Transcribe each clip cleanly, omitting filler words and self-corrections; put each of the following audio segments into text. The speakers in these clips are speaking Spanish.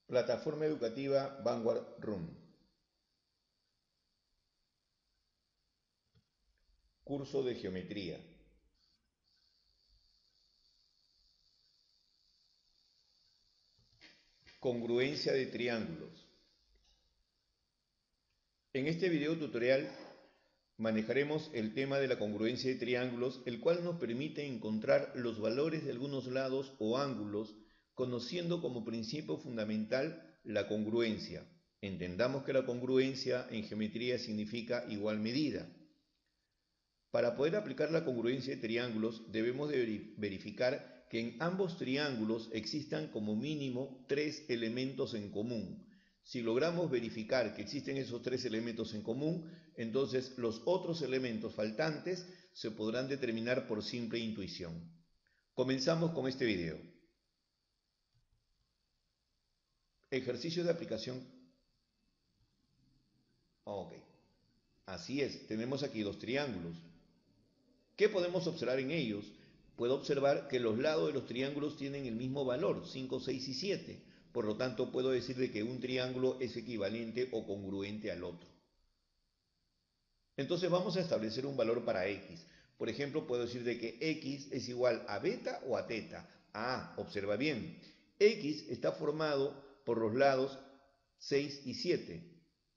Plataforma educativa Vanguard Room. Curso de geometría. Congruencia de triángulos. En este video tutorial manejaremos el tema de la congruencia de triángulos, el cual nos permite encontrar los valores de algunos lados o ángulos, conociendo como principio fundamental la congruencia. Entendamos que la congruencia en geometría significa igual medida. Para poder aplicar la congruencia de triángulos, debemos de verificar que en ambos triángulos existan como mínimo 3 elementos en común. Si logramos verificar que existen esos 3 elementos en común, entonces los otros elementos faltantes se podrán determinar por simple intuición. Comenzamos con este video. Ejercicio de aplicación. Ok. Así es, tenemos aquí dos triángulos. ¿Qué podemos observar en ellos? Puedo observar que los lados de los triángulos tienen el mismo valor, 5, 6 y 7. Por lo tanto, puedo decir de que un triángulo es equivalente o congruente al otro. Entonces vamos a establecer un valor para x. Por ejemplo, puedo decir de que x es igual a beta o a teta. Ah, observa bien. X está formado por los lados 6 y 7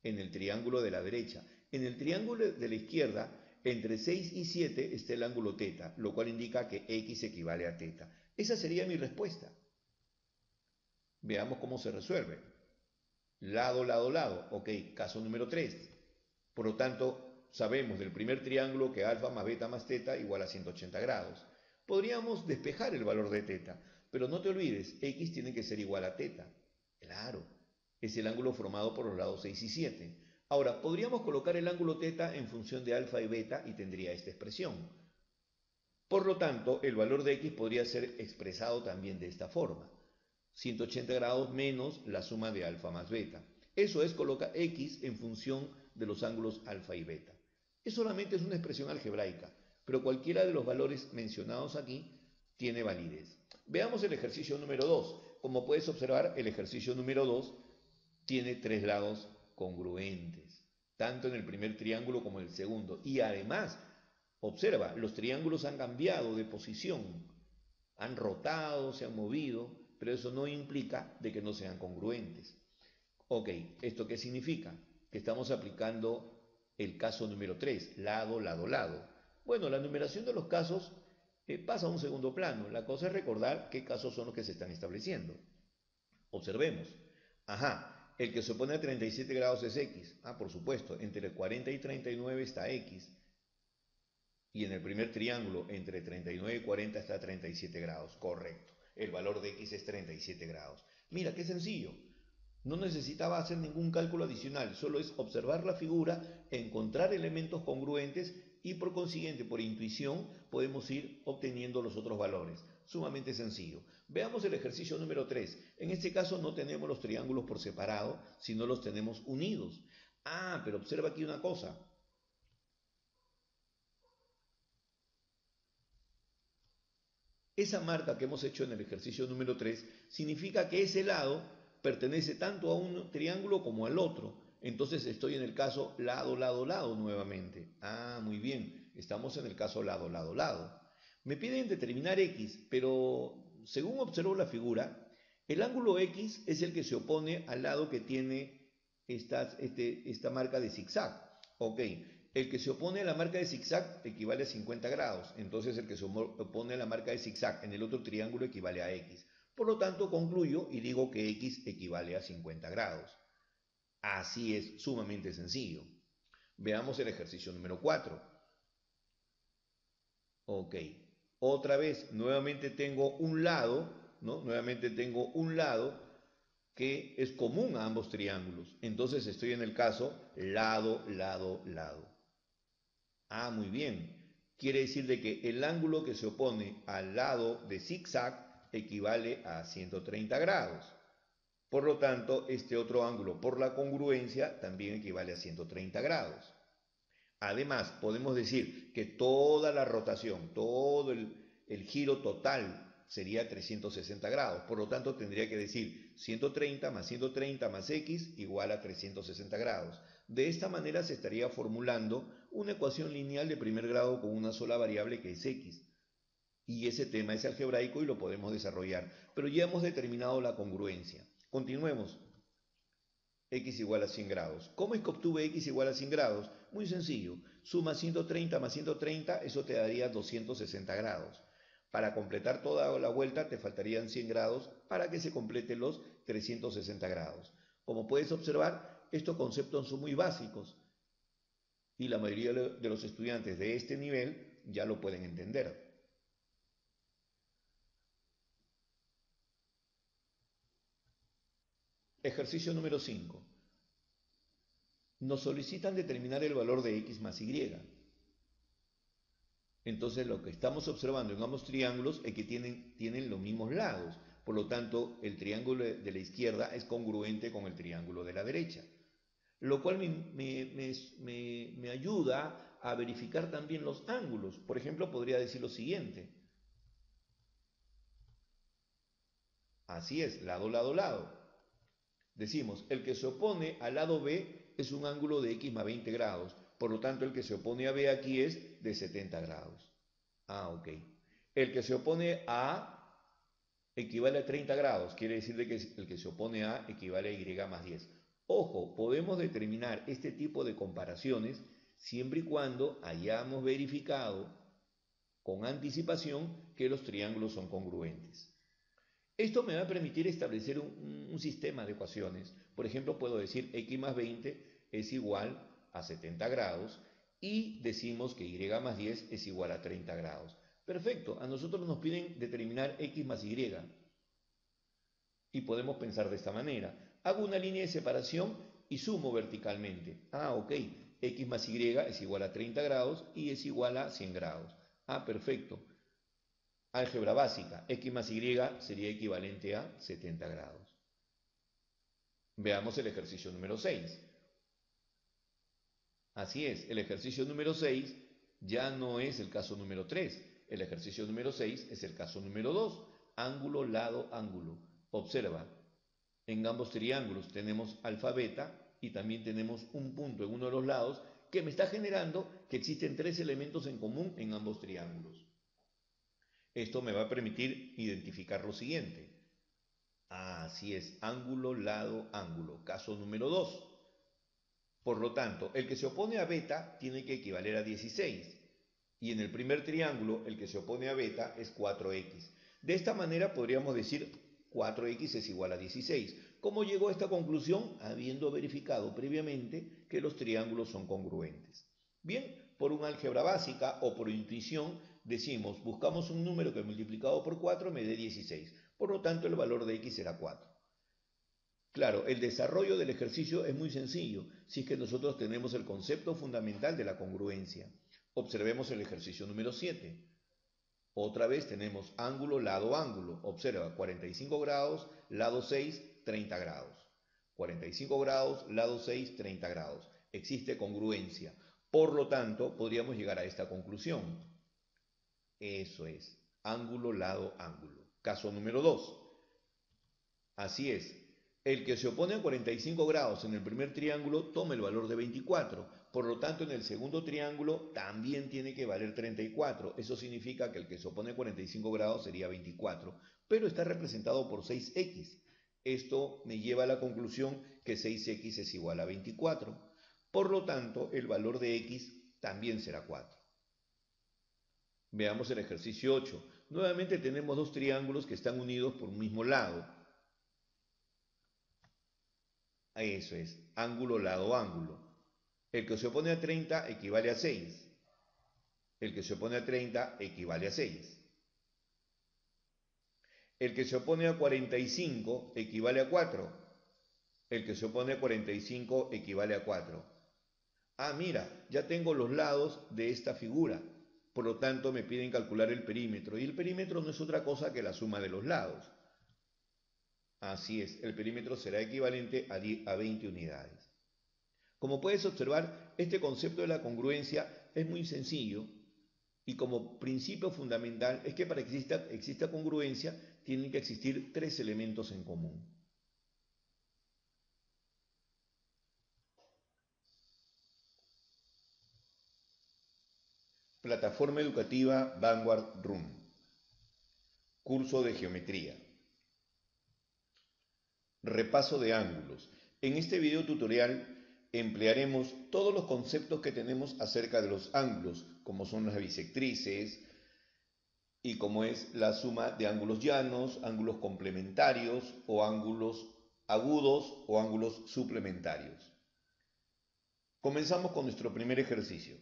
en el triángulo de la derecha. En el triángulo de la izquierda, entre 6 y 7 está el ángulo teta, lo cual indica que x equivale a teta. Esa sería mi respuesta. Veamos cómo se resuelve. Lado, lado, lado. Ok, caso número 3. Por lo tanto, sabemos del primer triángulo que alfa más beta más teta igual a 180 grados. Podríamos despejar el valor de teta, pero no te olvides, x tiene que ser igual a teta. Claro, es el ángulo formado por los lados 6 y 7. Ahora, podríamos colocar el ángulo teta en función de alfa y beta y tendría esta expresión. Por lo tanto, el valor de x podría ser expresado también de esta forma. 180 grados menos la suma de alfa más beta. Eso es, coloca x en función de los ángulos alfa y beta. Es solamente una expresión algebraica, pero cualquiera de los valores mencionados aquí tiene validez. Veamos el ejercicio número 2. Como puedes observar, el ejercicio número 2 tiene 3 lados congruentes, tanto en el primer triángulo como en el segundo. Y además, observa, los triángulos han cambiado de posición, han rotado, se han movido, pero eso no implica de que no sean congruentes. Ok, ¿esto qué significa? Que estamos aplicando el caso número 3, lado, lado, lado. Bueno, la numeración de los casos pasa a un segundo plano. La cosa es recordar qué casos son los que se están estableciendo. Observemos. Ajá, el que se opone a 37 grados es x. Ah, por supuesto, entre 40 y 39 está x. Y en el primer triángulo, entre 39 y 40 está 37 grados. Correcto. El valor de x es 37 grados. Mira, qué sencillo. No necesitaba hacer ningún cálculo adicional, solo es observar la figura, encontrar elementos congruentes y por consiguiente, por intuición, podemos ir obteniendo los otros valores. Sumamente sencillo. Veamos el ejercicio número 3. En este caso no tenemos los triángulos por separado, sino los tenemos unidos. Ah, pero observa aquí una cosa. Esa marca que hemos hecho en el ejercicio número 3 significa que ese lado pertenece tanto a un triángulo como al otro. Entonces estoy en el caso lado, lado, lado nuevamente. Ah, muy bien. Estamos en el caso lado, lado, lado. Me piden determinar x, pero según observo la figura, el ángulo x es el que se opone al lado que tiene esta marca de zigzag. Ok, el que se opone a la marca de zigzag equivale a 50 grados. Entonces el que se opone a la marca de zigzag en el otro triángulo equivale a x. Por lo tanto, concluyo y digo que x equivale a 50 grados. Así es, sumamente sencillo. Veamos el ejercicio número 4. Ok, otra vez, nuevamente tengo un lado, ¿no? Nuevamente tengo un lado que es común a ambos triángulos. Entonces estoy en el caso lado, lado, lado. Ah, muy bien. Quiere decir de que el ángulo que se opone al lado de zigzag equivale a 130 grados. Por lo tanto, este otro ángulo por la congruencia también equivale a 130 grados. Además, podemos decir que toda la rotación, todo el giro total sería 360 grados. Por lo tanto, tendría que decir 130 más 130 más x igual a 360 grados. De esta manera se estaría formulando una ecuación lineal de primer grado con una sola variable que es x. Y ese tema es algebraico y lo podemos desarrollar. Pero ya hemos determinado la congruencia. Continuemos. X igual a 100 grados. ¿Cómo es que obtuve x igual a 100 grados? Muy sencillo. Suma 130 más 130, eso te daría 260 grados. Para completar toda la vuelta te faltarían 100 grados para que se completen los 360 grados. Como puedes observar, estos conceptos son muy básicos y la mayoría de los estudiantes de este nivel ya lo pueden entender. Ejercicio número 5. Nos solicitan determinar el valor de x más y. Entonces lo que estamos observando en ambos triángulos es que tienen los mismos lados. Por lo tanto, el triángulo de la izquierda es congruente con el triángulo de la derecha. Lo cual me ayuda a verificar también los ángulos. Por ejemplo, podría decir lo siguiente. Así es, lado, lado, lado. Decimos, el que se opone al lado B es un ángulo de x más 20 grados. Por lo tanto, el que se opone a B aquí es de 70 grados. Ok. El que se opone a A equivale a 30 grados. Quiere decir que el que se opone a A equivale a Y más 10. Ojo, podemos determinar este tipo de comparaciones siempre y cuando hayamos verificado con anticipación que los triángulos son congruentes. Esto me va a permitir establecer un sistema de ecuaciones. Por ejemplo, puedo decir x más 20 es igual a 70 grados y decimos que y más 10 es igual a 30 grados. Perfecto, a nosotros nos piden determinar x más y. Y podemos pensar de esta manera. Hago una línea de separación y sumo verticalmente. Ok, x más y es igual a 30 grados y es igual a 100 grados. Perfecto. Álgebra básica, x más y sería equivalente a 70 grados. Veamos el ejercicio número 6. Así es, el ejercicio número 6 ya no es el caso número 3. El ejercicio número 6 es el caso número 2. Ángulo, lado, ángulo. Observa, en ambos triángulos tenemos alfa, beta y también tenemos un punto en uno de los lados que me está generando que existen tres elementos en común en ambos triángulos. Esto me va a permitir identificar lo siguiente. Así es, ángulo, lado, ángulo. Caso número 2. Por lo tanto, el que se opone a beta tiene que equivaler a 16. Y en el primer triángulo, el que se opone a beta es 4x. De esta manera podríamos decir 4x es igual a 16. ¿Cómo llegó a esta conclusión? Habiendo verificado previamente que los triángulos son congruentes. Bien, por una álgebra básica o por intuición decimos, buscamos un número que multiplicado por 4 me dé 16. Por lo tanto, el valor de x será 4. Claro, el desarrollo del ejercicio es muy sencillo, si es que nosotros tenemos el concepto fundamental de la congruencia. Observemos el ejercicio número 7. Otra vez tenemos ángulo, lado, ángulo. Observa, 45 grados, lado 6, 30 grados. 45 grados, lado 6, 30 grados. Existe congruencia. Por lo tanto, podríamos llegar a esta conclusión. Eso es, ángulo, lado, ángulo. Caso número 2. Así es, el que se opone a 45 grados en el primer triángulo toma el valor de 24. Por lo tanto, en el segundo triángulo también tiene que valer 34. Eso significa que el que se opone a 45 grados sería 24, pero está representado por 6x. Esto me lleva a la conclusión que 6x es igual a 24. Por lo tanto, el valor de x también será 4. Veamos el ejercicio 8. Nuevamente tenemos dos triángulos que están unidos por un mismo lado. Eso es, ángulo, lado, ángulo. El que se opone a 30 equivale a 6. El que se opone a 30 equivale a 6. El que se opone a 45 equivale a 4. El que se opone a 45 equivale a 4. Mira, ya tengo los lados de esta figura. Por lo tanto, me piden calcular el perímetro. Y el perímetro no es otra cosa que la suma de los lados. Así es, el perímetro será equivalente a 20 unidades. Como puedes observar, este concepto de la congruencia es muy sencillo Y como principio fundamental es que para que exista congruencia tienen que existir tres elementos en común. Plataforma educativa Vanguard Room. Curso de geometría. Repaso de ángulos. En este video tutorial emplearemos todos los conceptos que tenemos acerca de los ángulos, como son las bisectrices y como es la suma de ángulos llanos, ángulos complementarios o ángulos agudos o ángulos suplementarios. Comenzamos con nuestro primer ejercicio.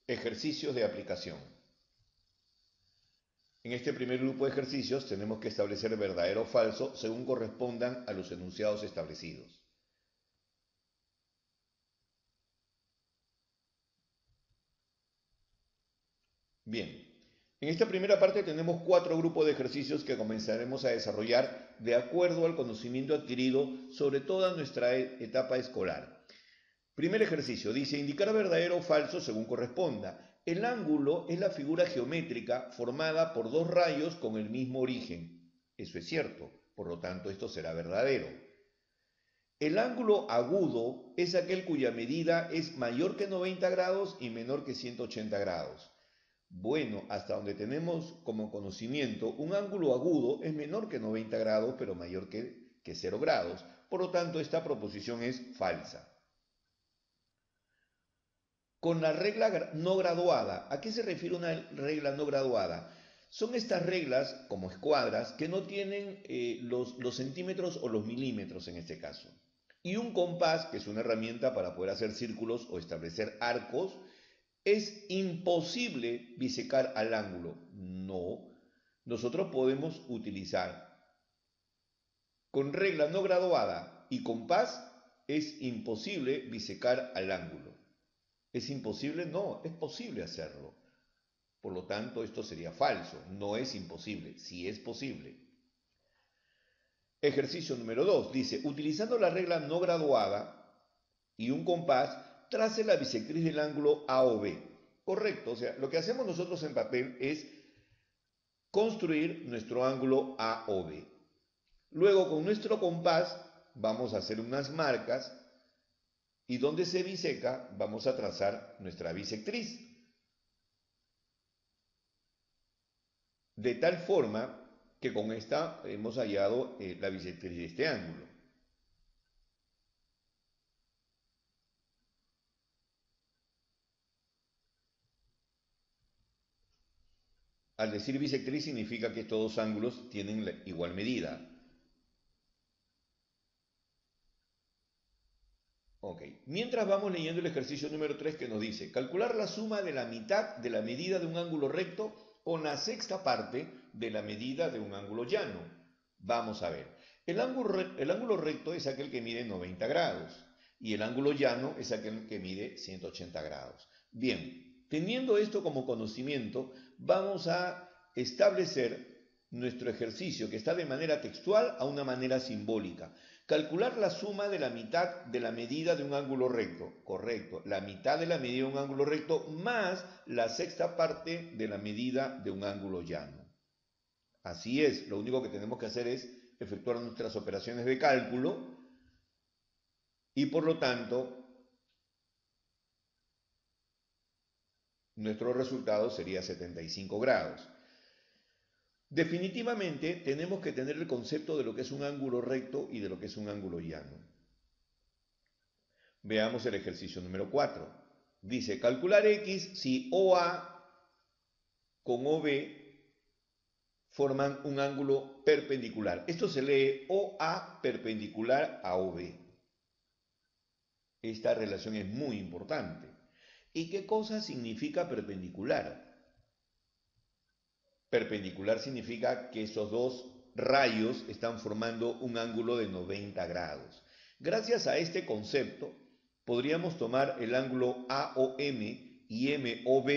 Ejercicios de aplicación. En este primer grupo de ejercicios tenemos que establecer verdadero o falso según correspondan a los enunciados establecidos. Bien, en esta primera parte tenemos 4 grupos de ejercicios que comenzaremos a desarrollar de acuerdo al conocimiento adquirido sobre toda nuestra etapa escolar. Primer ejercicio, dice indicar verdadero o falso según corresponda. El ángulo es la figura geométrica formada por dos rayos con el mismo origen. Eso es cierto, por lo tanto esto será verdadero. El ángulo agudo es aquel cuya medida es mayor que 90 grados y menor que 180 grados. Bueno, hasta donde tenemos como conocimiento, un ángulo agudo es menor que 90 grados, pero mayor que 0 grados. Por lo tanto, esta proposición es falsa. Con la regla no graduada, ¿a qué se refiere una regla no graduada? Son estas reglas, como escuadras, que no tienen los centímetros o los milímetros en este caso. Y un compás, que es una herramienta para poder hacer círculos o establecer arcos, es imposible bisecar al ángulo. No, nosotros podemos utilizar con regla no graduada y compás, es imposible bisecar al ángulo. ¿Es imposible? No, es posible hacerlo. Por lo tanto, esto sería falso. No es imposible, sí es posible. Ejercicio número 2. Dice, utilizando la regla no graduada y un compás, trace la bisectriz del ángulo A o B. Correcto, o sea, lo que hacemos nosotros en papel es construir nuestro ángulo A o B. Luego, con nuestro compás, vamos a hacer unas marcas y donde se biseca vamos a trazar nuestra bisectriz. De tal forma que con esta hemos hallado la bisectriz de este ángulo. Al decir bisectriz significa que estos dos ángulos tienen la igual medida. Ok, mientras vamos leyendo el ejercicio número 3 que nos dice, calcular la suma de la mitad de la medida de un ángulo recto con la sexta parte de la medida de un ángulo llano. Vamos a ver, el ángulo recto es aquel que mide 90 grados y el ángulo llano es aquel que mide 180 grados. Bien, teniendo esto como conocimiento, vamos a establecer nuestro ejercicio que está de manera textual a una manera simbólica. Calcular la suma de la mitad de la medida de un ángulo recto. Correcto, la mitad de la medida de un ángulo recto más la sexta parte de la medida de un ángulo llano. Así es, lo único que tenemos que hacer es efectuar nuestras operaciones de cálculo y por lo tanto nuestro resultado sería 75 grados. Definitivamente tenemos que tener el concepto de lo que es un ángulo recto y de lo que es un ángulo llano. Veamos el ejercicio número 4. Dice, calcular X si OA con OB forman un ángulo perpendicular. Esto se lee OA perpendicular a OB. Esta relación es muy importante. ¿Y qué cosa significa perpendicular? Perpendicular significa que esos dos rayos están formando un ángulo de 90 grados. Gracias a este concepto, podríamos tomar el ángulo AOM y MOB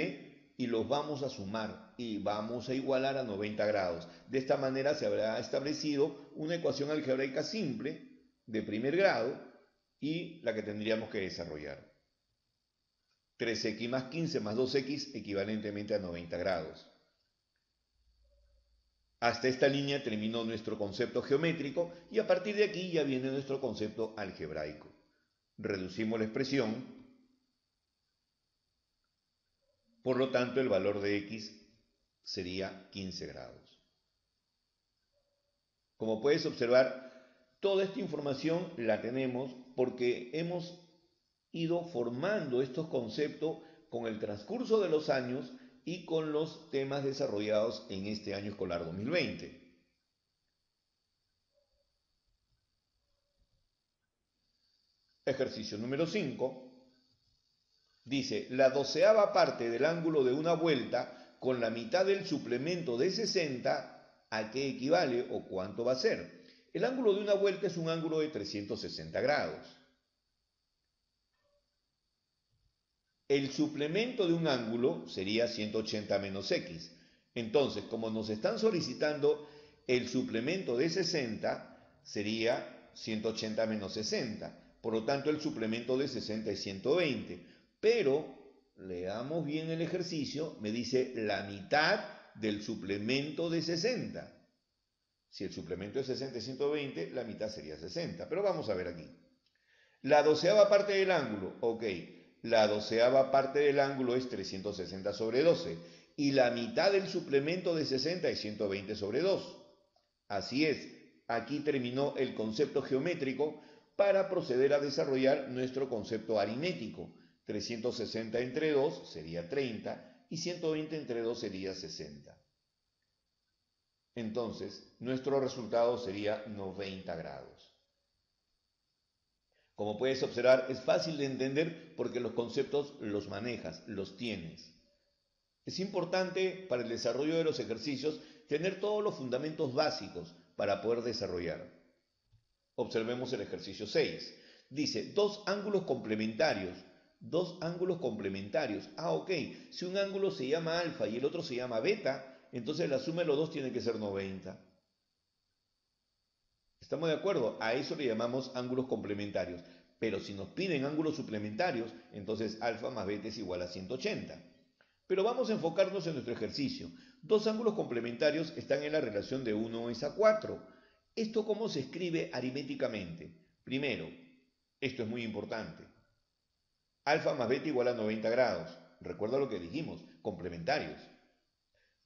y los vamos a sumar y vamos a igualar a 90 grados. De esta manera se habrá establecido una ecuación algebraica simple de primer grado y la que tendríamos que desarrollar. 3x más 15 más 2x equivalentemente a 90 grados. Hasta esta línea terminó nuestro concepto geométrico y a partir de aquí ya viene nuestro concepto algebraico. Reducimos la expresión, por lo tanto el valor de x sería 15 grados. Como puedes observar, toda esta información la tenemos porque hemos ido formando estos conceptos con el transcurso de los años y con los temas desarrollados en este año escolar 2020. Ejercicio número 5. Dice, la doceava parte del ángulo de una vuelta con la mitad del suplemento de 60, ¿a qué equivale o cuánto va a ser? El ángulo de una vuelta es un ángulo de 360 grados. El suplemento de un ángulo sería 180 menos x. Entonces, como nos están solicitando el suplemento de 60, sería 180 menos 60. Por lo tanto, el suplemento de 60 es 120. Pero, leamos bien el ejercicio, me dice la mitad del suplemento de 60. Si el suplemento de 60 es 120, la mitad sería 60. Pero vamos a ver aquí. La doceava parte del ángulo, ok. La doceava parte del ángulo es 360 sobre 12 y la mitad del suplemento de 60 es 120 sobre 2. Así es, aquí terminó el concepto geométrico para proceder a desarrollar nuestro concepto aritmético. 360 entre 2 sería 30 y 120 entre 2 sería 60. Entonces, nuestro resultado sería 90 grados. Como puedes observar, es fácil de entender porque los conceptos los manejas, los tienes. Es importante para el desarrollo de los ejercicios tener todos los fundamentos básicos para poder desarrollar. Observemos el ejercicio 6. Dice, dos ángulos complementarios. Dos ángulos complementarios. Ah, ok. Si un ángulo se llama alfa y el otro se llama beta, entonces la suma de los dos tiene que ser 90. ¿Estamos de acuerdo? A eso le llamamos ángulos complementarios. Pero si nos piden ángulos suplementarios, entonces alfa más beta es igual a 180. Pero vamos a enfocarnos en nuestro ejercicio. Dos ángulos complementarios están en la relación de 1 es a 4. ¿Esto cómo se escribe aritméticamente? Primero, esto es muy importante. Alfa más beta igual a 90 grados. Recuerda lo que dijimos, complementarios.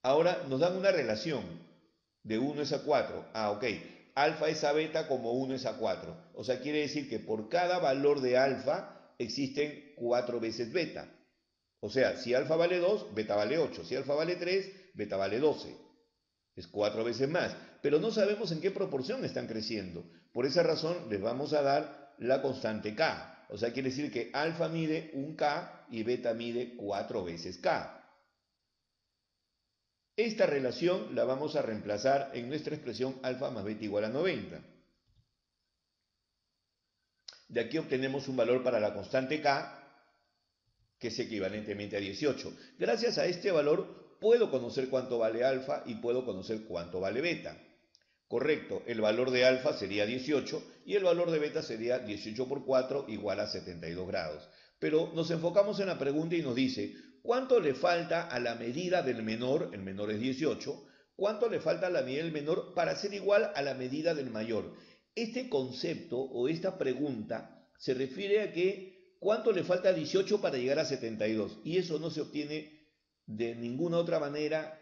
Ahora nos dan una relación de 1 es a 4. Ah, ok. Alfa es a beta como 1 es a 4. O sea, quiere decir que por cada valor de alfa existen 4 veces beta. O sea, si alfa vale 2, beta vale 8. Si alfa vale 3, beta vale 12. Es 4 veces más. Pero no sabemos en qué proporción están creciendo. Por esa razón les vamos a dar la constante K. O sea, quiere decir que alfa mide 1K y beta mide 4 veces K. Esta relación la vamos a reemplazar en nuestra expresión alfa más beta igual a 90. De aquí obtenemos un valor para la constante K, que es equivalentemente a 18. Gracias a este valor puedo conocer cuánto vale alfa y puedo conocer cuánto vale beta. Correcto, el valor de alfa sería 18 y el valor de beta sería 18 por 4 igual a 72 grados. Pero nos enfocamos en la pregunta y nos dice, ¿cuánto le falta a la medida del menor? El menor es 18. ¿Cuánto le falta a la medida del menor para ser igual a la medida del mayor? Este concepto o esta pregunta se refiere a que ¿cuánto le falta a 18 para llegar a 72? Y eso no se obtiene de ninguna otra manera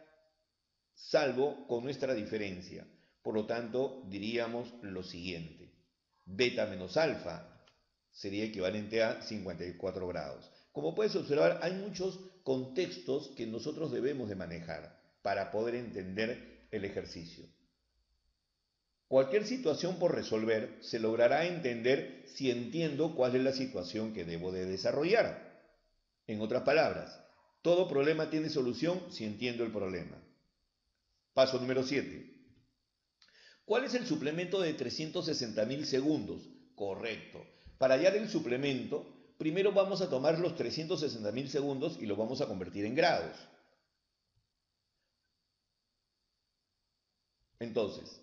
salvo con nuestra diferencia. Por lo tanto, diríamos lo siguiente. Beta menos alfa sería equivalente a 54 grados. Como puedes observar, hay muchos contextos que nosotros debemos de manejar para poder entender el ejercicio. Cualquier situación por resolver se logrará entender si entiendo cuál es la situación que debo de desarrollar. En otras palabras, todo problema tiene solución si entiendo el problema. Paso número 7. ¿Cuál es el suplemento de 360.000 segundos? Correcto. Para hallar el suplemento, primero vamos a tomar los 360.000 segundos y lo vamos a convertir en grados. Entonces,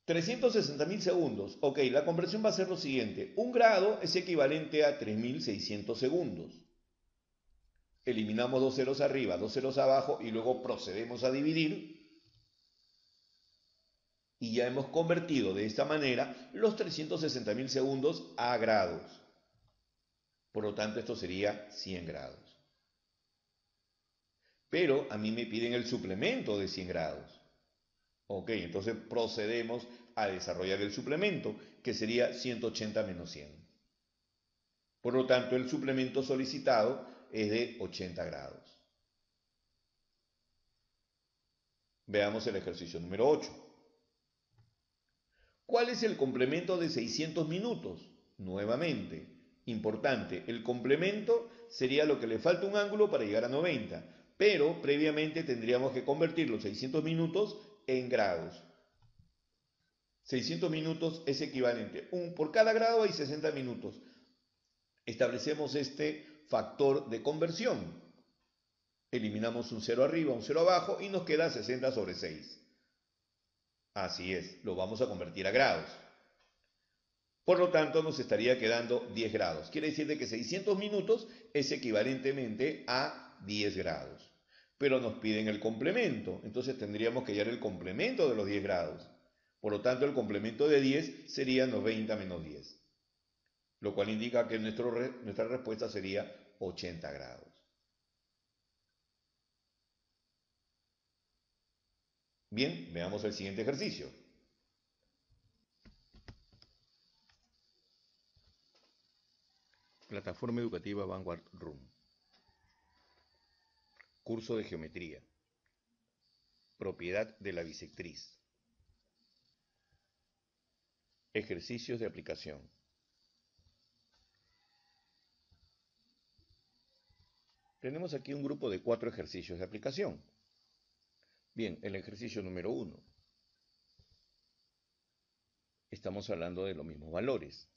360.000 segundos. Ok, la conversión va a ser lo siguiente. Un grado es equivalente a 3.600 segundos. eliminamos dos ceros arriba, dos ceros abajo y luego procedemos a dividir y ya hemos convertido de esta manera los 360.000 segundos a grados. Por lo tanto, esto sería 100 grados. Pero a mí me piden el suplemento de 100 grados. Ok, entonces procedemos a desarrollar el suplemento, que sería 180 menos 100. Por lo tanto, el suplemento solicitado es de 80 grados. Veamos el ejercicio número 8. ¿Cuál es el complemento de 600 minutos? Nuevamente, importante, el complemento sería lo que le falta un ángulo para llegar a 90, pero previamente tendríamos que convertir los 600 minutos en grados. 600 minutos es equivalente. Por cada grado hay 60 minutos. Establecemos este factor de conversión. Eliminamos un 0 arriba, un 0 abajo y nos queda 60 sobre 6. Así es, lo vamos a convertir a grados. Por lo tanto, nos estaría quedando 10 grados. Quiere decir que 600 minutos es equivalentemente a 10 grados. Pero nos piden el complemento, entonces tendríamos que hallar el complemento de los 10 grados. Por lo tanto, el complemento de 10 sería 90 menos 10. Lo cual indica que nuestra respuesta sería 80 grados. Bien, veamos el siguiente ejercicio. Plataforma educativa Vanguard Room. Curso de geometría. Propiedad de la bisectriz. Ejercicios de aplicación. Tenemos aquí un grupo de 4 ejercicios de aplicación. Bien, el ejercicio número 1. Estamos hablando de los mismos valores.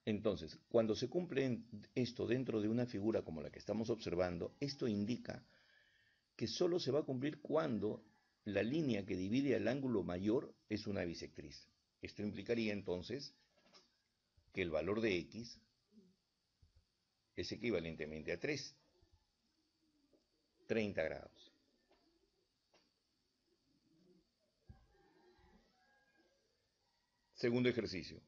Entonces, cuando se cumple esto dentro de una figura como la que estamos observando, esto indica que solo se va a cumplir cuando la línea que divide al ángulo mayor es una bisectriz. Esto implicaría entonces que el valor de x es equivalentemente a 30 grados. Segundo ejercicio.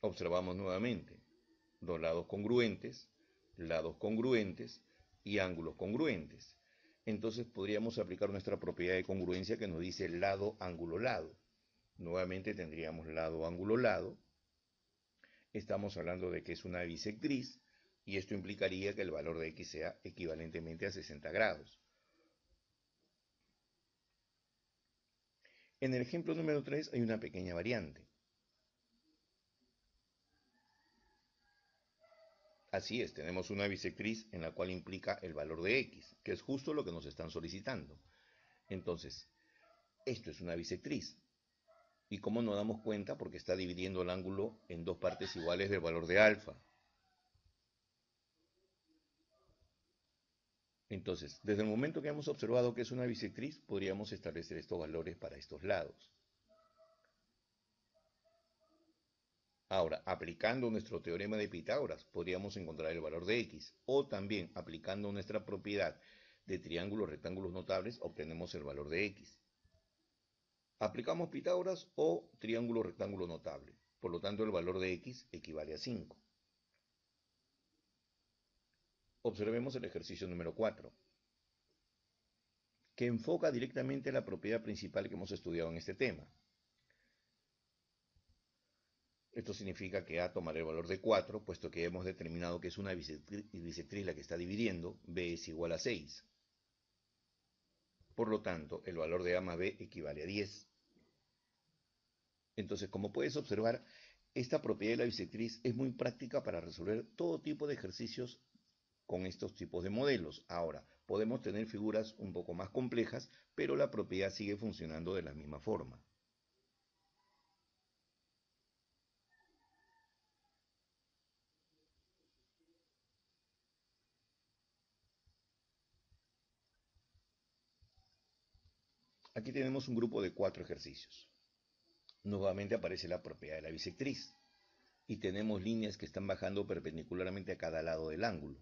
Observamos nuevamente dos lados congruentes y ángulos congruentes. Entonces podríamos aplicar nuestra propiedad de congruencia que nos dice lado, ángulo, lado. Nuevamente tendríamos lado, ángulo, lado. Estamos hablando de que es una bisectriz y esto implicaría que el valor de x sea equivalentemente a 60 grados. En el ejemplo número 3 hay una pequeña variante. Así es, tenemos una bisectriz en la cual implica el valor de x, que es justo lo que nos están solicitando. Entonces, esto es una bisectriz. ¿Y cómo nos damos cuenta? Porque está dividiendo el ángulo en dos partes iguales del valor de alfa. Entonces, desde el momento que hemos observado que es una bisectriz, podríamos establecer estos valores para estos lados. Ahora, aplicando nuestro teorema de Pitágoras, podríamos encontrar el valor de x, o también aplicando nuestra propiedad de triángulos rectángulos notables, obtenemos el valor de x. Aplicamos Pitágoras o triángulo rectángulo notable, por lo tanto el valor de x equivale a 5. Observemos el ejercicio número 4, que enfoca directamente la propiedad principal que hemos estudiado en este tema. Esto significa que A tomará el valor de 4, puesto que hemos determinado que es una bisectriz la que está dividiendo, B es igual a 6. Por lo tanto, el valor de A más B equivale a 10. Entonces, como puedes observar, esta propiedad de la bisectriz es muy práctica para resolver todo tipo de ejercicios con estos tipos de modelos. Ahora, podemos tener figuras un poco más complejas, pero la propiedad sigue funcionando de la misma forma. Aquí tenemos un grupo de 4 ejercicios. Nuevamente aparece la propiedad de la bisectriz. y tenemos líneas que están bajando perpendicularmente a cada lado del ángulo.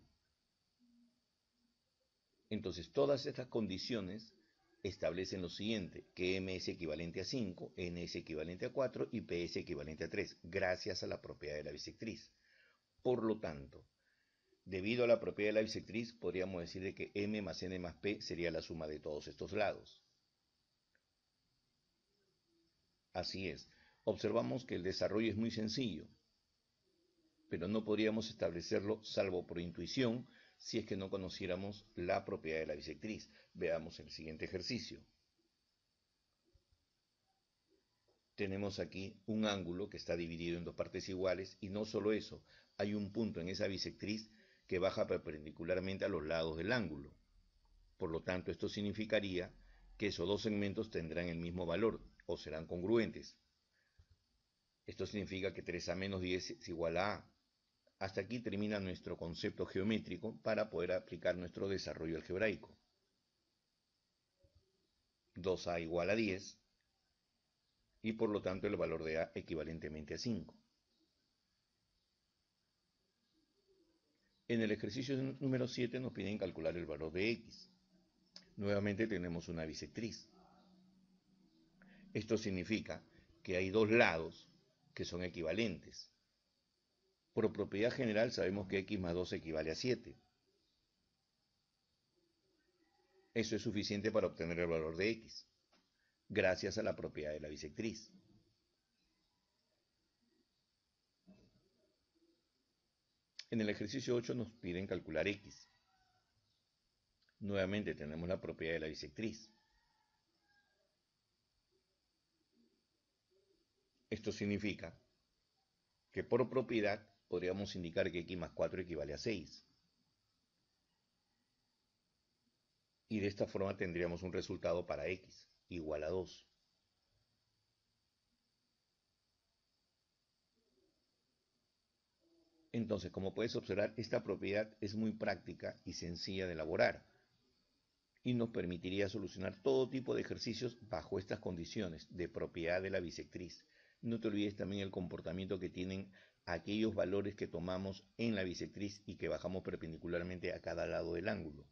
Entonces, todas estas condiciones establecen lo siguiente, que M es equivalente a 5, N es equivalente a 4 y P es equivalente a 3, gracias a la propiedad de la bisectriz. Por lo tanto, debido a la propiedad de la bisectriz, podríamos decir de que M más N más P sería la suma de todos estos lados. Así es. Observamos que el desarrollo es muy sencillo, pero no podríamos establecerlo salvo por intuición si es que no conociéramos la propiedad de la bisectriz. Veamos el siguiente ejercicio. Tenemos aquí un ángulo que está dividido en dos partes iguales y no solo eso, hay un punto en esa bisectriz que baja perpendicularmente a los lados del ángulo. Por lo tanto, esto significaría que esos dos segmentos tendrán el mismo valor o serán congruentes. Esto significa que 3a menos 10 es igual a a. Hasta aquí termina nuestro concepto geométrico para poder aplicar nuestro desarrollo algebraico. 2a igual a 10 y por lo tanto el valor de a equivalentemente a 5. En el ejercicio número 7 nos piden calcular el valor de x. Nuevamente tenemos una bisectriz. Esto significa que hay dos lados que son equivalentes. Por propiedad general sabemos que x más 2 equivale a 7. Eso es suficiente para obtener el valor de x, gracias a la propiedad de la bisectriz. En el ejercicio 8 nos piden calcular x. Nuevamente tenemos la propiedad de la bisectriz. Esto significa que por propiedad podríamos indicar que x más 4 equivale a 6. Y de esta forma tendríamos un resultado para x igual a 2. Entonces, como puedes observar, esta propiedad es muy práctica y sencilla de elaborar y nos permitiría solucionar todo tipo de ejercicios bajo estas condiciones de propiedad de la bisectriz. No te olvides también el comportamiento que tienen aquellos valores que tomamos en la bisectriz y que bajamos perpendicularmente a cada lado del ángulo.